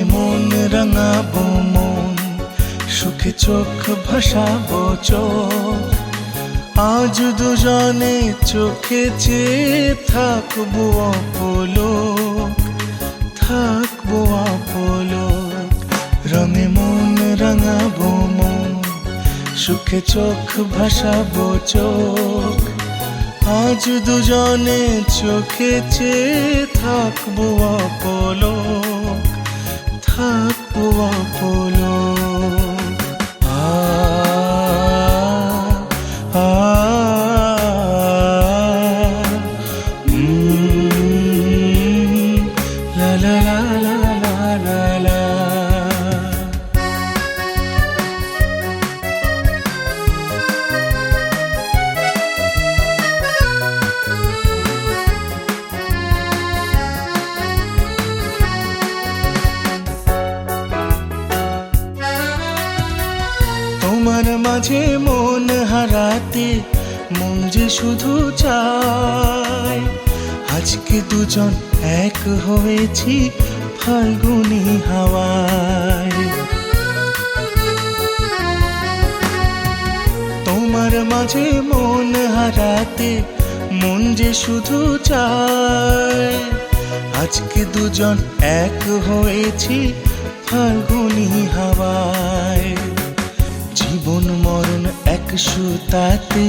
রঙে মন রাঙাবো মন, সুখে চোখ ভাসাবো চোখ। আজ দুজনে চোখে চেয়ে থাকবো অপলক, থাকবো অপলক। রঙে মন রাঙাবো মন, সুখে চোখ ভাসাবো চোখ। আজ দুজনে চোখে চেয়ে থাকবো অপলক, থাকবো অপলক। লা লা লা লা লা লা। তোমার মাঝে মন হারাতে মন যে শুধু চায়, আজকে দুজন এক হয়েছি ফাল্গুনী হাওয়ায়। তোমার মাঝে মন হারাতে মন যে শুধু চায়, আজকে দুজন এক হয়েছি ফাল্গুনী হাওয়ায়। জীবন মরণ এক সুতাতে,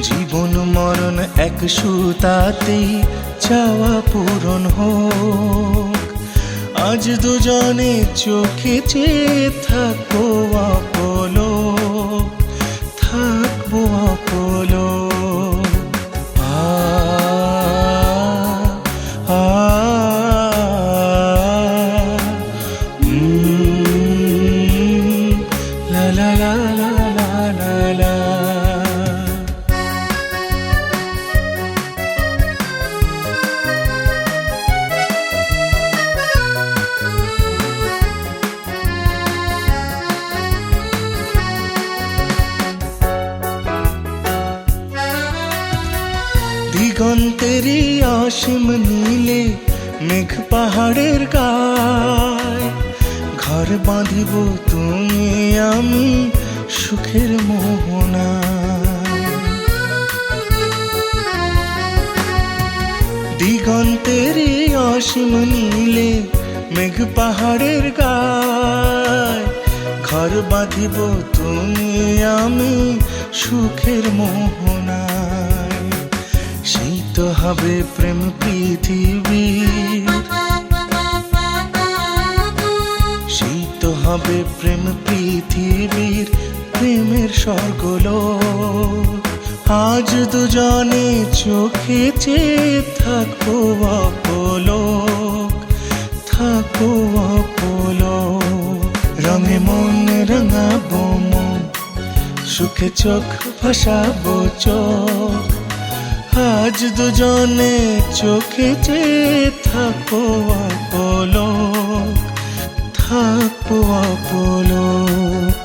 জীবন মরণ এক সুতাতে চাওয়া পূরণ হোক। আজ দুজনে চোখে চেয়ে থাকবো অপলক, থাকবো অপলক। লা লা লা লা লা লা। দিগন্তেরই অসীম নীলে মেঘ পাহাড়ের গায়, ঘর বাঁধিব তুমি আমি সুখের মোহনায়। দিগন্তেরই অসীম নীলে মেঘ পাহাড়ের গায়, ঘর বাঁধিব তুমি আমি সুখের মোহনায়। সেই তো হবে প্রেম পৃথিবীর, সেই তো হবে প্রেম পৃথিবীর প্রেমের স্বর্গলোক। আজ দুজনে চোখে চেয়ে থাকবো অপলক, থাকবো অপলক। রঙে মন রাঙাবো মন, সুখে চোখ ভাসাবো চোখ। আজ দুজনে চোখে চেয়ে থাকবো অপলক, থাকবো অপলক।